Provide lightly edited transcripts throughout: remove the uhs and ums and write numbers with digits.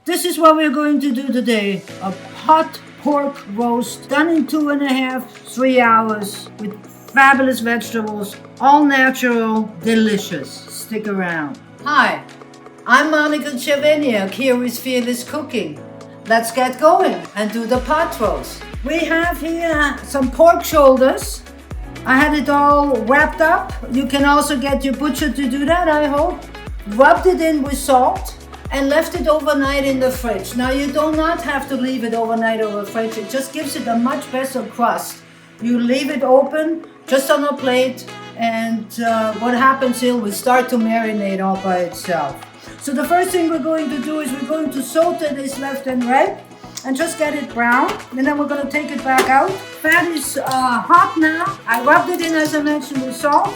This is what we're going to do today. A pot pork roast done in 2.5, 3 hours with fabulous vegetables, all natural, delicious. Stick around. Hi, I'm Monica Chaveniak here with Fearless Cooking. Let's get going and do the pot roast. We have here some pork shoulders. I had it all wrapped up. You can also get your butcher to do that, I hope. Rubbed it in with salt and left it overnight in the fridge. Now you do not have to leave it overnight over the fridge. It just gives it a much better crust. You leave it open just on a plate, and what happens here will start to marinate all by itself. So the first thing we're going to do is we're going to saute this left and right and just get it brown, and then we're going to take it back out. Fat is hot now. I rubbed it in, as I mentioned, with salt,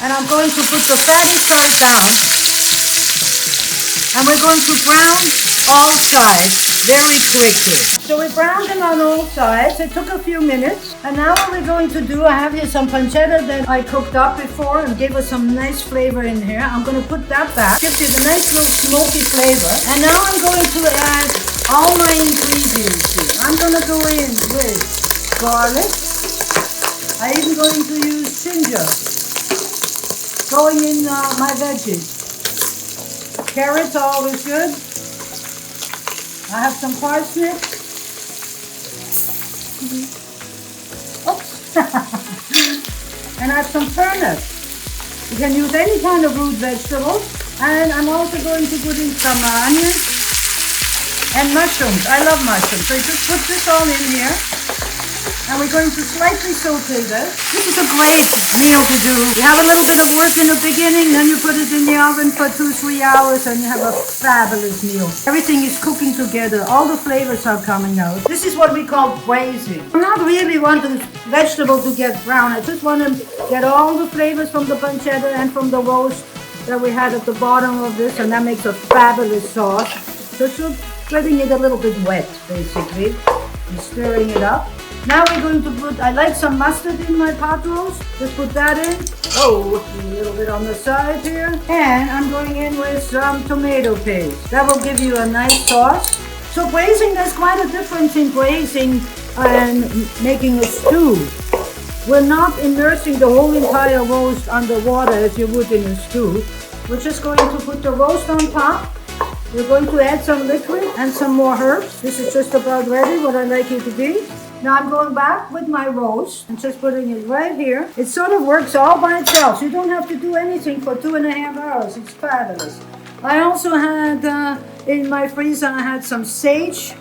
and I'm going to put the fatty side down, and we're going to brown all sides very quickly. So we browned them on all sides. It took a few minutes, and now what we're going to do, I have here some pancetta that I cooked up before and gave us some nice flavor in here. I'm going to put that back, gives it a nice little smoky flavor, and now I'm going to add all my ingredients here. I'm going to go in with garlic. I'm even going to use ginger. Going in my veggies. Carrots are always good. I have some parsley. Oops. And I have some turnips. You can use any kind of root vegetable. And I'm also going to put in some onions and mushrooms. I love mushrooms. So you just put this all in here. And we're going to slightly saute this. This is a great meal to do. You have a little bit of work in the beginning, then you put it in the oven for 2-3 hours, and you have a fabulous meal. Everything is cooking together. All the flavors are coming out. This is what we call braising. I not really want the vegetable to get brown. I just want to get all the flavors from the pancetta and from the roast that we had at the bottom of this, and that makes a fabulous sauce. So just getting it a little bit wet, basically, and stirring it up. Now we're going to put, I like some mustard in my pot roast. Just put that in. Oh, a little bit on the side here. And I'm going in with some tomato paste. That will give you a nice sauce. So braising, there's quite a difference in braising and making a stew. We're not immersing the whole entire roast underwater as you would in a stew. We're just going to put the roast on top. We're going to add some liquid and some more herbs. This is just about ready, what I like it to be. Now I'm going back with my roast and just putting it right here. It sort of works all by itself. You don't have to do anything for 2.5 hours. It's fabulous. I also had in my freezer, I had some sage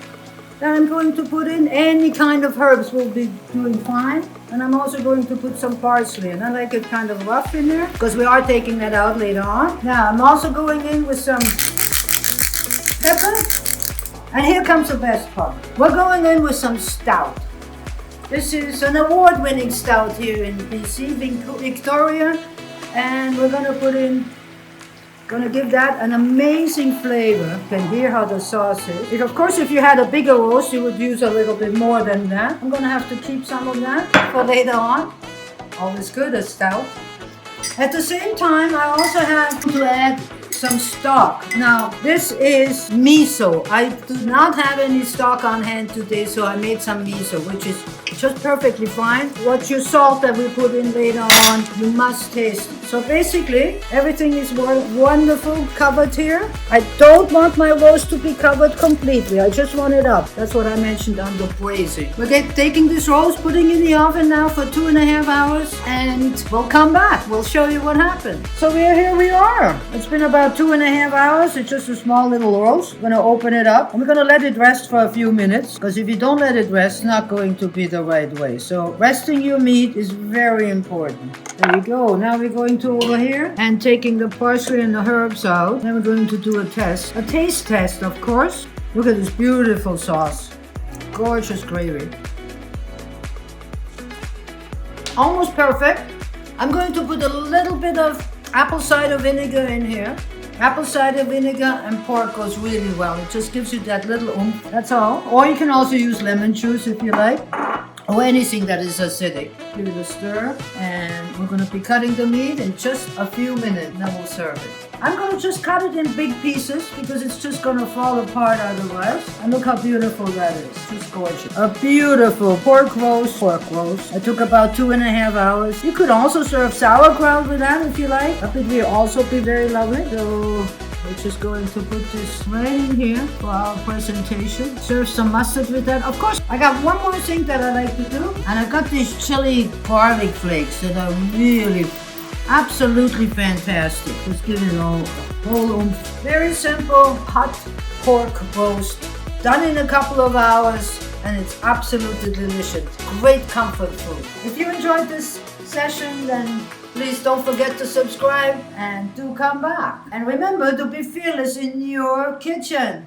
that I'm going to put in. Any kind of herbs will be doing fine. And I'm also going to put some parsley. And I like it kind of rough in there because we are taking that out later on. Now I'm also going in with some pepper. And here comes the best part. We're going in with some stout. This is an award-winning stout here in BC, Victoria. And we're gonna put in, gonna give that an amazing flavor. You can hear how the sauce is. Of course, if you had a bigger roast, you would use a little bit more than that. I'm gonna have to keep some of that for later on. Always good, a stout. At the same time, I also have to add some stock. Now, this is miso. I do not have any stock on hand today, so I made some miso, which is just perfectly fine. What's your salt that we put in later on? You must taste it. So basically, everything is wonderful covered here. I don't want my roast to be covered completely. I just want it up. That's what I mentioned on the braising. We're taking this roast, putting in the oven now for 2.5 hours, and we'll come back. We'll show you what happened. So here we are. It's been about 2.5 hours. It's just a small little roast. We're gonna open it up and we're gonna let it rest for a few minutes, because if you don't let it rest, it's not going to be the right way. So resting your meat is very important. There you go. Now we're going to over here and taking the parsley and the herbs out. Then we're going to do a test, a taste test, of course. Look at this beautiful sauce. Gorgeous gravy. Almost perfect. I'm going to put a little bit of apple cider vinegar in here. Apple cider vinegar and pork goes really well. It just gives you that little oomph. That's all. Or you can also use lemon juice if you like. or anything that is acidic. Give it a stir, and we're gonna be cutting the meat in just a few minutes, then we'll serve it. I'm gonna just cut it in big pieces because it's just gonna fall apart otherwise. And look how beautiful that is, just gorgeous. A beautiful pork roast. I took about 2.5 hours. You could also serve sauerkraut with that if you like. That would also be very lovely. So we're just going to put this right in here for our presentation. Serve some mustard with that. Of course, I got one more thing that I like to do. And I got these chili garlic flakes that are really absolutely fantastic. Just give it a whole oomph. Very simple hot pork roast. Done in a couple of hours. And it's absolutely delicious. Great comfort food. If you enjoyed this session, then please don't forget to subscribe and do come back. And remember to be fearless in your kitchen.